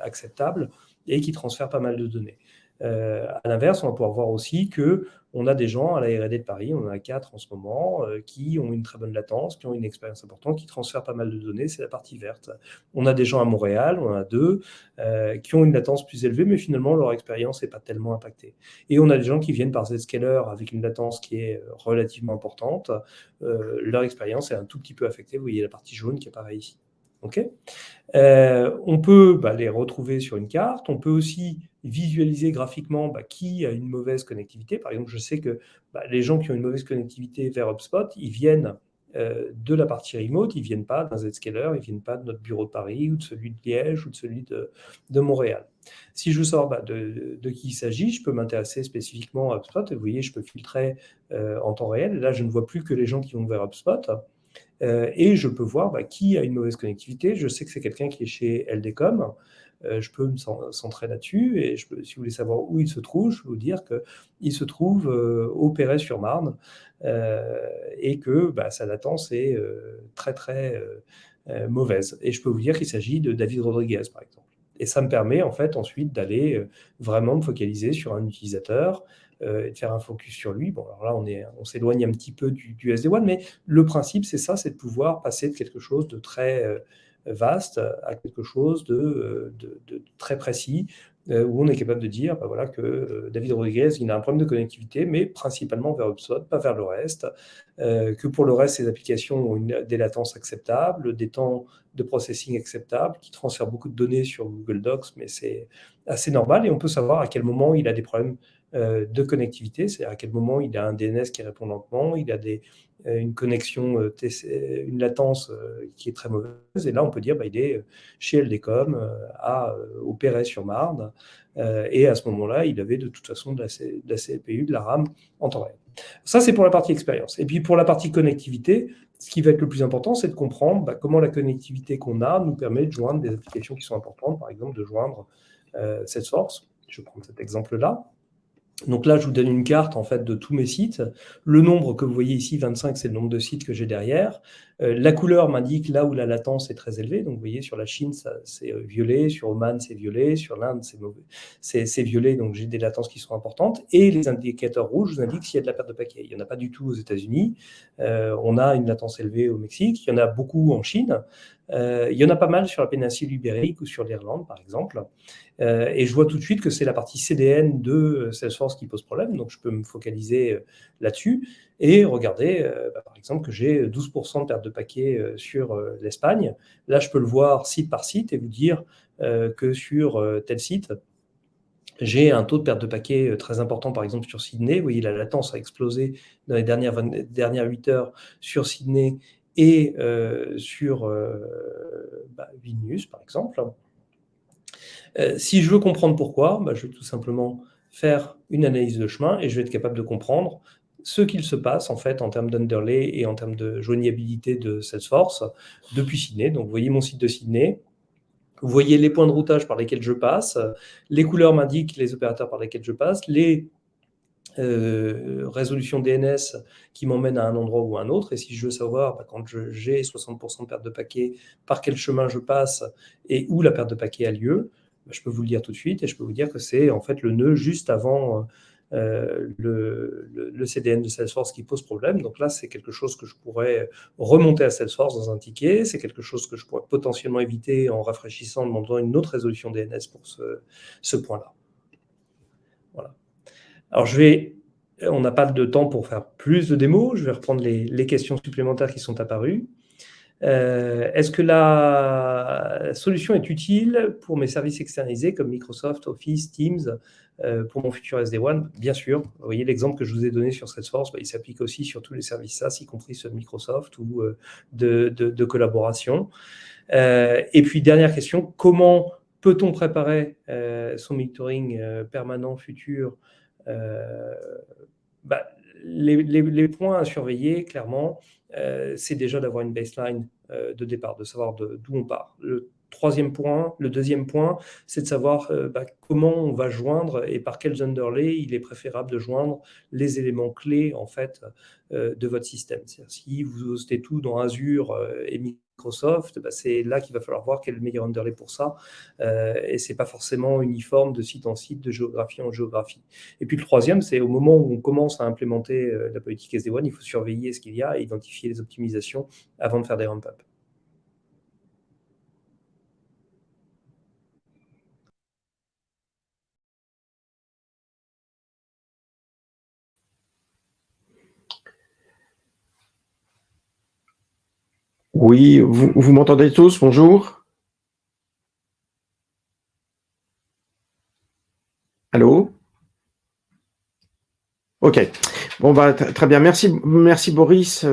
Speaker 3: acceptable et qui transfèrent pas mal de données. À l'inverse, on va pouvoir voir aussi qu'on a des gens à la R&D de Paris, on en a 4 en ce moment, qui ont une très bonne latence, qui ont une expérience importante, qui transfèrent pas mal de données, c'est la partie verte. On a des gens à Montréal, on en a 2, qui ont une latence plus élevée, mais finalement leur expérience n'est pas tellement impactée. Et on a des gens qui viennent par Zscaler avec une latence qui est relativement importante, leur expérience est un tout petit peu affectée, vous voyez la partie jaune qui apparaît ici. Okay. On peut les retrouver sur une carte, on peut aussi visualiser graphiquement qui a une mauvaise connectivité. Par exemple, je sais que les gens qui ont une mauvaise connectivité vers HubSpot, ils viennent de la partie remote, ils ne viennent pas d'un Zscaler, ils ne viennent pas de notre bureau de Paris ou de celui de Liège ou de celui de Montréal. Si je veux savoir de qui il s'agit, je peux m'intéresser spécifiquement à HubSpot et vous voyez, je peux filtrer en temps réel. Là, je ne vois plus que les gens qui vont vers HubSpot. Et je peux voir qui a une mauvaise connectivité. Je sais que c'est quelqu'un qui est chez LDCom. Je peux me centrer là-dessus et si vous voulez savoir où il se trouve, je peux vous dire qu'il se trouve au Perret-sur-Marne et que sa latence est très très mauvaise. Et je peux vous dire qu'il s'agit de David Rodriguez, par exemple. Et ça me permet en fait ensuite d'aller vraiment me focaliser sur un utilisateur et de faire un focus sur lui. Bon, alors là, on s'éloigne un petit peu du SD-WAN, mais le principe, c'est ça, c'est de pouvoir passer de quelque chose de très vaste à quelque chose de très précis, où on est capable de dire que David Rodriguez, il a un problème de connectivité, mais principalement vers HubSpot, pas vers le reste, que pour le reste, ses applications ont des latences acceptables, des temps de processing acceptables, qui transfèrent beaucoup de données sur Google Docs, mais c'est assez normal, et on peut savoir à quel moment il a des problèmes de connectivité, c'est-à-dire à quel moment il a un DNS qui répond lentement, il a une connexion, une latence qui est très mauvaise, et là on peut dire il est chez LDCom au Perret-sur-Marne, et à ce moment-là il avait de toute façon de la CPU, de la RAM en temps réel. Ça c'est pour la partie expérience. Et puis pour la partie connectivité, ce qui va être le plus important, c'est de comprendre comment la connectivité qu'on a nous permet de joindre des applications qui sont importantes, par exemple de joindre Salesforce. Je vais prendre cet exemple-là. Donc là, je vous donne une carte en fait de tous mes sites. Le nombre que vous voyez ici, 25, c'est le nombre de sites que j'ai derrière. La couleur m'indique là où la latence est très élevée. Donc, vous voyez, sur la Chine, c'est violet, sur Oman, c'est violet, sur l'Inde, c'est violet, donc j'ai des latences qui sont importantes. Et les indicateurs rouges vous indiquent s'il y a de la perte de paquets. Il n'y en a pas du tout aux États-Unis. On a une latence élevée au Mexique. Il y en a beaucoup en Chine. Il y en a pas mal sur la péninsule ibérique ou sur l'Irlande, par exemple. Et je vois tout de suite que c'est la partie CDN de Salesforce qui pose problème. Donc, je peux me focaliser là-dessus et regarder, par exemple, que j'ai 12% de perte de paquets sur l'Espagne. Là, je peux le voir site par site et vous dire que sur tel site, j'ai un taux de perte de paquets très important, par exemple, sur Sydney. Vous voyez, la latence a explosé dans les dernières 8 heures sur Sydney et sur Vilnius, par exemple. Si je veux comprendre pourquoi, je vais tout simplement faire une analyse de chemin et je vais être capable de comprendre ce qu'il se passe en fait en termes d'underlay et en termes de joignabilité de Salesforce depuis Sydney. Donc, vous voyez mon site de Sydney. Vous voyez les points de routage par lesquels je passe. Les couleurs m'indiquent les opérateurs par lesquels je passe. Les résolutions DNS qui m'emmènent à un endroit ou à un autre. Et si je veux savoir, quand j'ai 60% de perte de paquet, par quel chemin je passe et où la perte de paquet a lieu, je peux vous le dire tout de suite et je peux vous dire que c'est en fait le nœud juste avant le CDN de Salesforce qui pose problème. Donc là, c'est quelque chose que je pourrais remonter à Salesforce dans un ticket. C'est quelque chose que je pourrais potentiellement éviter en rafraîchissant, en demandant une autre résolution DNS pour ce point-là. Voilà. Alors, on n'a pas de temps pour faire plus de démos. Je vais reprendre les questions supplémentaires qui sont apparues. Est-ce que la solution est utile pour mes services externalisés comme Microsoft, Office, Teams, pour mon futur SD-WAN? Bien sûr. Vous voyez l'exemple que je vous ai donné sur Salesforce, il s'applique aussi sur tous les services SaaS, y compris ceux de Microsoft ou de collaboration. Et puis, dernière question, comment peut-on préparer son monitoring permanent futur? Les points à surveiller, clairement, c'est déjà d'avoir une baseline de départ, de savoir d'où on part. Le deuxième point, c'est de savoir comment on va joindre et par quels underlays il est préférable de joindre les éléments clés en fait de votre système. C'est-à-dire, si vous hostez tout dans Azure et Microsoft, c'est là qu'il va falloir voir quel est le meilleur underlay pour ça. Et c'est pas forcément uniforme de site en site, de géographie en géographie. Et puis le troisième, c'est au moment où on commence à implémenter la politique SD-WAN, il faut surveiller ce qu'il y a et identifier les optimisations avant de faire des ramp-up.
Speaker 4: Oui, vous m'entendez tous? Bonjour. Allô? Ok. Bon, très bien. Merci Boris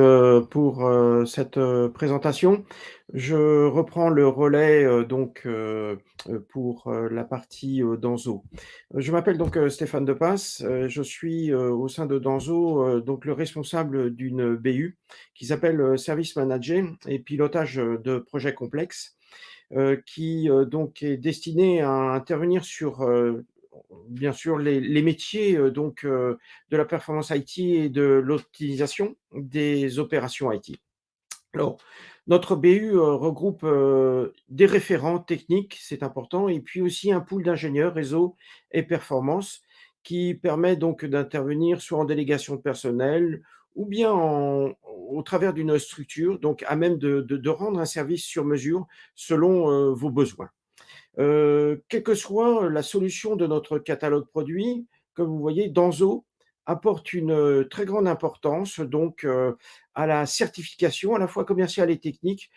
Speaker 4: pour cette présentation. Je reprends le relais pour la partie Danzo. Je m'appelle donc Stéphane Depasse. Je suis au sein de Danzo donc le responsable d'une BU qui s'appelle Service Manager et pilotage de projets complexes qui donc est destiné à intervenir sur bien sûr les métiers de la performance IT et de l'optimisation des opérations IT. Alors, notre BU regroupe des référents techniques, c'est important, et puis aussi un pool d'ingénieurs réseau et performance qui permet donc d'intervenir soit en délégation de personnel ou bien au travers d'une structure, donc à même de rendre un service sur mesure selon vos besoins. Quelle que soit la solution de notre catalogue produit, comme vous voyez, Danzo apporte une très grande importance donc à la certification, à la fois commerciale et technique,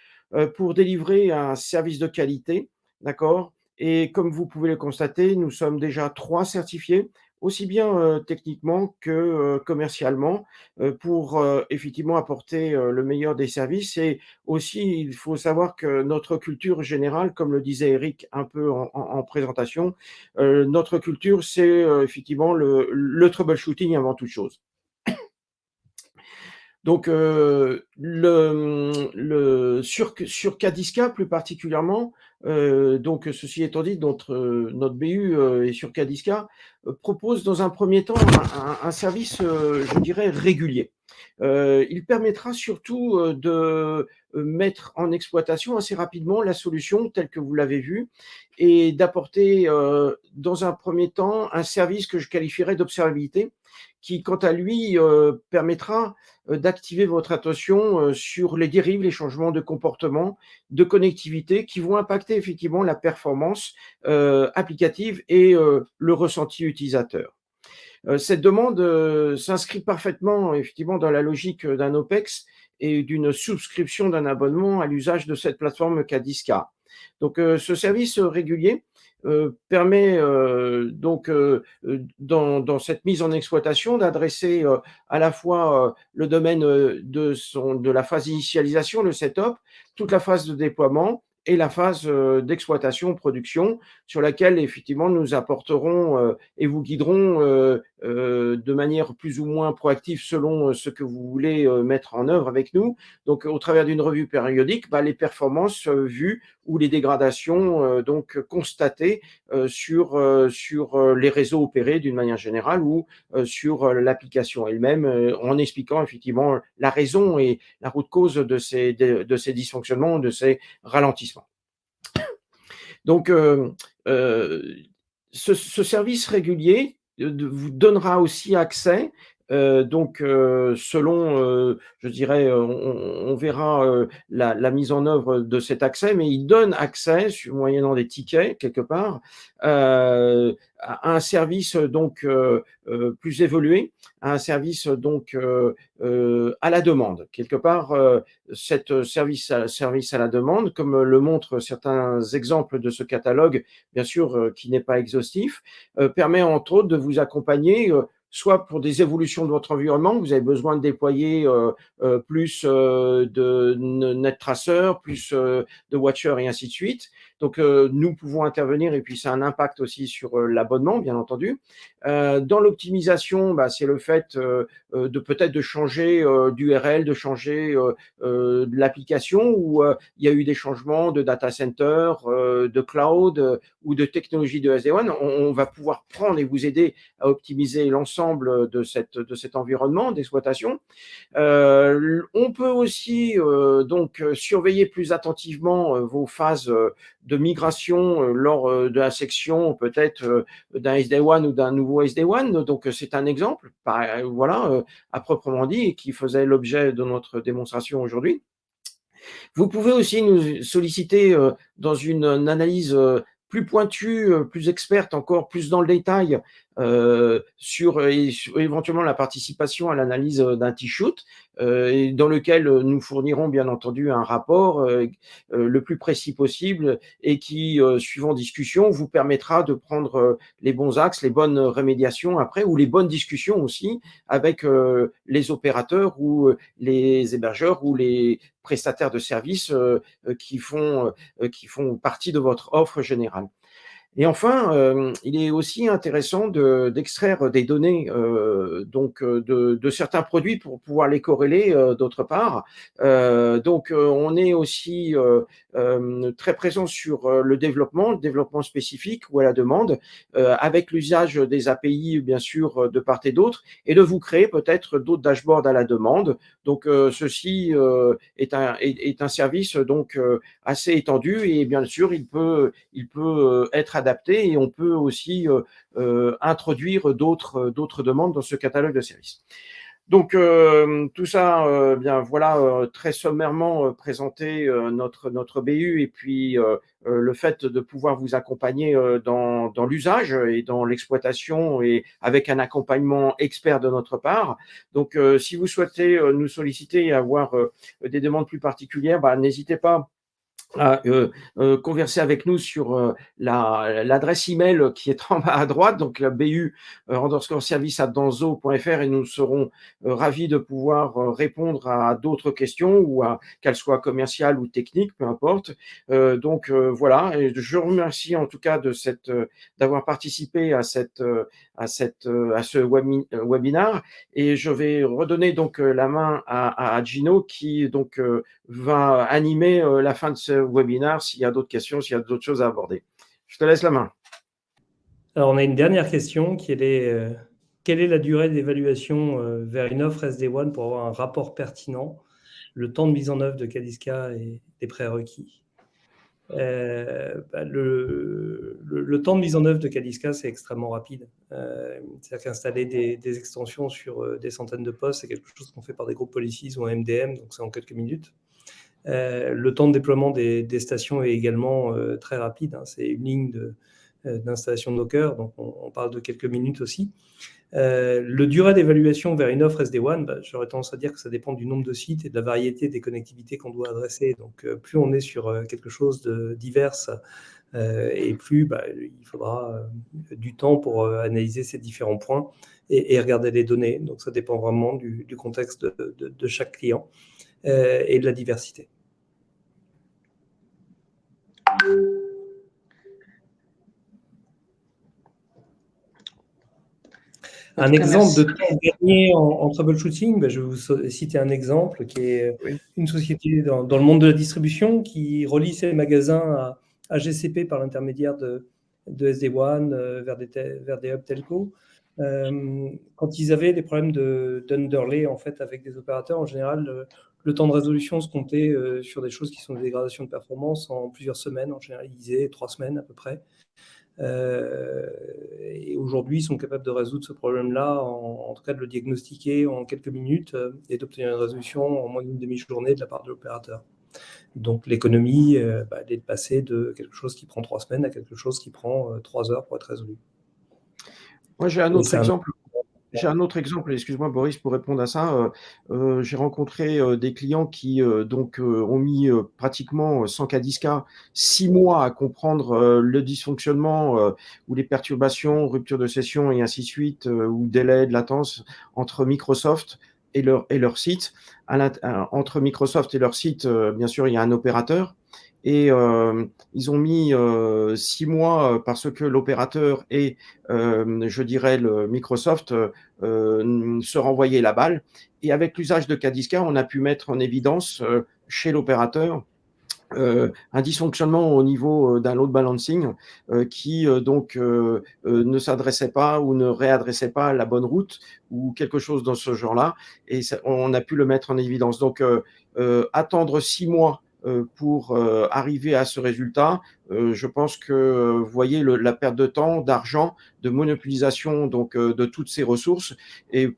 Speaker 4: pour délivrer un service de qualité, d'accord? Et comme vous pouvez le constater, nous sommes déjà 3 certifiés, aussi bien techniquement que commercialement, pour effectivement apporter le meilleur des services. Et aussi, il faut savoir que notre culture générale, comme le disait Eric un peu en présentation, notre culture, c'est effectivement le troubleshooting avant toute chose. Donc, sur Cadiska plus particulièrement, donc ceci étant dit, notre BU est sur Cadiska, propose dans un premier temps un service, je dirais, régulier. Il permettra surtout de mettre en exploitation assez rapidement la solution telle que vous l'avez vue et d'apporter dans un premier temps un service que je qualifierais d'observabilité qui, quant à lui, permettra d'activer votre attention sur les dérives, les changements de comportement, de connectivité qui vont impacter effectivement la performance applicative et le ressenti utilisateur. Cette demande s'inscrit parfaitement effectivement dans la logique d'un OPEX et d'une souscription d'un abonnement à l'usage de cette plateforme Cadiska. Donc ce service régulier permet donc dans cette mise en exploitation d'adresser à la fois le domaine de la phase d'initialisation, le setup, toute la phase de déploiement et la phase d'exploitation, production, sur laquelle effectivement nous apporterons et vous guiderons de manière plus ou moins proactive selon ce que vous voulez mettre en œuvre avec nous. Donc, au travers d'une revue périodique, les performances vues ou les dégradations donc constatées sur les réseaux opérés d'une manière générale ou sur l'application elle-même, en expliquant effectivement la raison et la route cause de ces dysfonctionnements, de ces ralentissements. Donc, ce service régulier vous donnera aussi accès, donc selon, je dirais, on verra la mise en œuvre de cet accès, mais il donne accès, moyennant des tickets quelque part, à un service donc plus évolué, à un service donc à la demande. Quelque part, cette service à la demande, comme le montrent certains exemples de ce catalogue, bien sûr, qui n'est pas exhaustif, permet entre autres de vous accompagner soit pour des évolutions de votre environnement, vous avez besoin de déployer plus de NetTracer, plus de Watcher et ainsi de suite. Donc, nous pouvons intervenir et puis ça a un impact aussi sur l'abonnement, bien entendu. Dans l'optimisation, c'est le fait de peut-être de changer d'URL, de changer de l'application où il y a eu des changements de data center, de cloud ou de technologie de SD-WAN. On va pouvoir prendre et vous aider à optimiser l'ensemble de cet environnement d'exploitation. On peut aussi donc surveiller plus attentivement vos phases de migration lors de la section peut-être d'un SD-WAN ou d'un nouveau SD-WAN. Donc c'est un exemple, voilà, à proprement dit, qui faisait l'objet de notre démonstration aujourd'hui. Vous pouvez aussi nous solliciter dans une analyse plus pointue, plus experte, encore plus dans le détail, sur éventuellement la participation à l'analyse d'un T-shoot, dans lequel nous fournirons bien entendu un rapport le plus précis possible et qui, suivant discussion, vous permettra de prendre les bons axes, les bonnes rémédiations après, ou les bonnes discussions aussi avec les opérateurs ou les hébergeurs ou les prestataires de services qui font partie de votre offre générale. Et enfin, il est aussi intéressant d'extraire des données donc de certains produits pour pouvoir les corréler d'autre part. Donc on est aussi très présent sur le développement spécifique ou à la demande, avec l'usage des API bien sûr de part et d'autre, et de vous créer peut-être d'autres dashboards à la demande. Donc ceci est un service donc assez étendu et bien sûr il peut être adapté et on peut aussi introduire d'autres demandes dans ce catalogue de services. Donc tout ça, bien voilà, très sommairement présenté notre BU et puis le fait de pouvoir vous accompagner dans l'usage et dans l'exploitation et avec un accompagnement expert de notre part. Donc si vous souhaitez nous solliciter et avoir des demandes plus particulières, n'hésitez pas à converser avec nous sur l'adresse email qui est en bas à droite, donc la BU _service@danzo.fr, et nous serons ravis de pouvoir répondre à d'autres questions ou qu'elles soient commerciales ou techniques, peu importe. Donc voilà, et je remercie en tout cas d'avoir participé à ce webinaire, et je vais redonner donc la main à Gino qui donc va animer la fin de ce webinaire s'il y a d'autres questions, s'il y a d'autres choses à aborder. Je te laisse la main.
Speaker 3: Alors, on a une dernière question qui est quelle est la durée d'évaluation vers une offre SD1 pour avoir un rapport pertinent, le temps de mise en œuvre de Cadiska et des prérequis? Le temps de mise en œuvre de Cadiska, c'est extrêmement rapide. C'est-à-dire qu'installer des extensions sur des centaines de postes, c'est quelque chose qu'on fait par des groupes policies ou un MDM, donc c'est en quelques minutes. Le temps de déploiement des stations est également très rapide. C'est une ligne d'installation de Docker, donc on parle de quelques minutes aussi. Le durée d'évaluation vers une offre SD1, j'aurais tendance à dire que ça dépend du nombre de sites et de la variété des connectivités qu'on doit adresser. Donc, plus on est sur quelque chose de divers, et plus il faudra du temps pour analyser ces différents points et regarder les données. Donc, ça dépend vraiment du contexte de chaque client et de la diversité. Un exemple de temps gagné en troubleshooting, je vais vous citer un exemple qui est une société dans le monde de la distribution qui relie ses magasins à GCP par l'intermédiaire de SD-WAN vers des hubs telco. Quand ils avaient des problèmes d'underlay en fait, avec des opérateurs, en général, le temps de résolution se comptait sur des choses qui sont des dégradations de performance en plusieurs semaines. En général, ils disaient 3 semaines à peu près. Et aujourd'hui, ils sont capables de résoudre ce problème-là, en tout cas de le diagnostiquer en quelques minutes et d'obtenir une résolution en moins d'une demi-journée de la part de l'opérateur. Donc l'économie, elle est de passer de quelque chose qui prend 3 semaines à quelque chose qui prend 3 heures pour être résolu.
Speaker 4: Moi, j'ai un autre exemple. J'ai un autre exemple, excuse-moi Boris, pour répondre à ça. J'ai rencontré des clients qui ont mis pratiquement sans Cadiska 6 mois à comprendre le dysfonctionnement ou les perturbations, rupture de session et ainsi de suite, ou délai de latence entre Microsoft et leur site. Entre Microsoft et leur site, bien sûr, il y a un opérateur. Et ils ont mis 6 mois parce que l'opérateur et, je dirais, le Microsoft se renvoyaient la balle. Et avec l'usage de Cadiska, on a pu mettre en évidence chez l'opérateur un dysfonctionnement au niveau d'un load balancing qui ne s'adressait pas ou ne réadressait pas la bonne route ou quelque chose dans ce genre-là. Et on a pu le mettre en évidence. Donc, attendre 6 mois pour arriver à ce résultat, je pense que vous voyez la perte de temps, d'argent, de monopolisation de toutes ces ressources. Et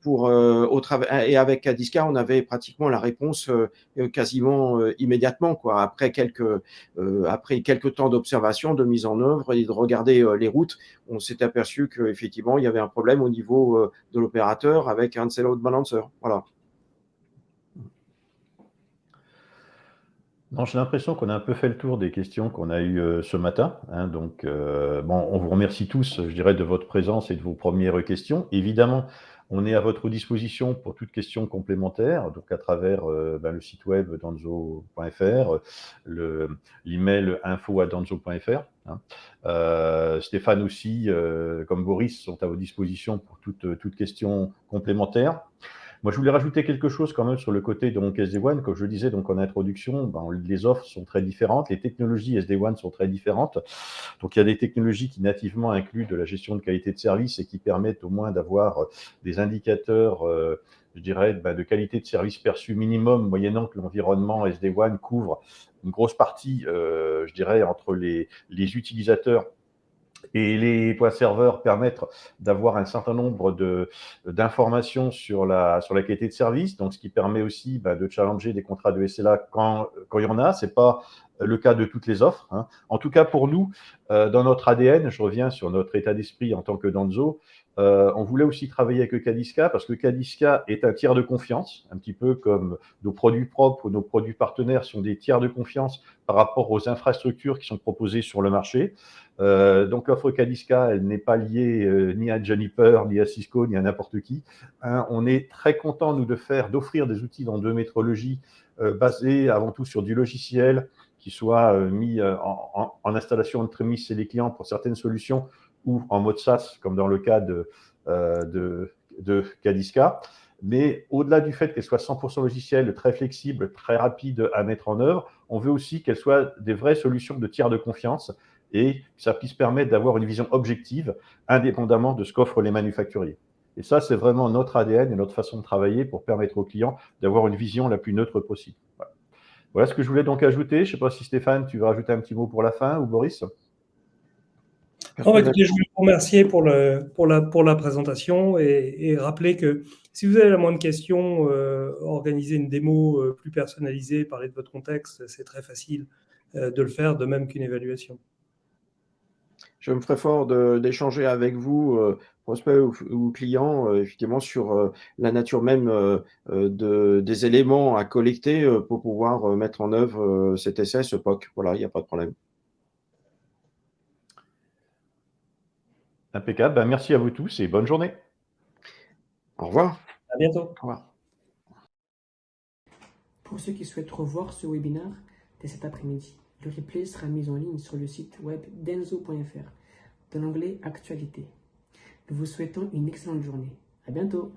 Speaker 4: et avec Cadiska, on avait pratiquement la réponse quasiment immédiatement, quoi. Après quelques temps d'observation, de mise en œuvre et de regarder les routes, on s'est aperçu qu'effectivement il y avait un problème au niveau de l'opérateur avec un de ses load balancers. Voilà.
Speaker 2: Non, j'ai l'impression qu'on a un peu fait le tour des questions qu'on a eues ce matin. Donc, on vous remercie tous, je dirais, de votre présence et de vos premières questions. Évidemment, on est à votre disposition pour toute question complémentaire, donc à travers le site web danzo.fr, l'email info@danzo.fr. Stéphane aussi, comme Boris, sont à vos dispositions pour toute question complémentaire. Moi, je voulais rajouter quelque chose quand même sur le côté de SD-WAN. Comme je le disais donc en introduction, les offres sont très différentes, les technologies SD-WAN sont très différentes. Donc, il y a des technologies qui nativement incluent de la gestion de qualité de service et qui permettent au moins d'avoir des indicateurs, je dirais, de qualité de service perçu minimum, moyennant que l'environnement SD-WAN couvre une grosse partie, je dirais, entre les utilisateurs et les points serveurs permettent d'avoir un certain nombre d'informations sur la qualité de service, donc ce qui permet aussi de challenger des contrats de SLA quand il y en a. Ce n'est pas le cas de toutes les offres. En tout cas, pour nous, dans notre ADN, je reviens sur notre état d'esprit en tant que Danzo, on voulait aussi travailler avec Cadiska parce que Cadiska est un tiers de confiance, un petit peu comme nos produits propres ou nos produits partenaires sont des tiers de confiance par rapport aux infrastructures qui sont proposées sur le marché. Donc l'offre Cadiska, elle n'est pas liée ni à Juniper, ni à Cisco, ni à n'importe qui. On est très content, nous, d'offrir des outils dans 2 métrologies basés avant tout sur du logiciel qui soit mis en installation on-premise chez les clients pour certaines solutions ou en mode SaaS, comme dans le cas de Cadiska. Mais au-delà du fait qu'elle soit 100% logicielle, très flexible, très rapide à mettre en œuvre, on veut aussi qu'elle soit des vraies solutions de tiers de confiance et que ça puisse permettre d'avoir une vision objective, indépendamment de ce qu'offrent les manufacturiers. Et ça, c'est vraiment notre ADN et notre façon de travailler pour permettre aux clients d'avoir une vision la plus neutre possible. Voilà. Voilà ce que je voulais donc ajouter. Je ne sais pas si Stéphane, tu veux rajouter un petit mot pour la fin, ou Boris?
Speaker 3: Non, écoutez, je voulais vous remercier pour la présentation et rappeler que si vous avez la moindre question, organiser une démo plus personnalisée, parler de votre contexte, c'est très facile de le faire, de même qu'une évaluation.
Speaker 4: Je me ferai fort d'échanger avec vous, prospects ou clients, effectivement, sur la nature même des éléments à collecter pour pouvoir mettre en œuvre cet essai, ce POC. Voilà, il n'y a pas de problème.
Speaker 2: Impeccable. Ben, merci à vous tous et bonne journée.
Speaker 4: Au revoir.
Speaker 3: À bientôt.
Speaker 4: Au revoir.
Speaker 1: Pour ceux qui souhaitent revoir ce webinaire dès cet après-midi, le replay sera mis en ligne sur le site web denso.fr dans l'onglet Actualité. Nous vous souhaitons une excellente journée. À bientôt.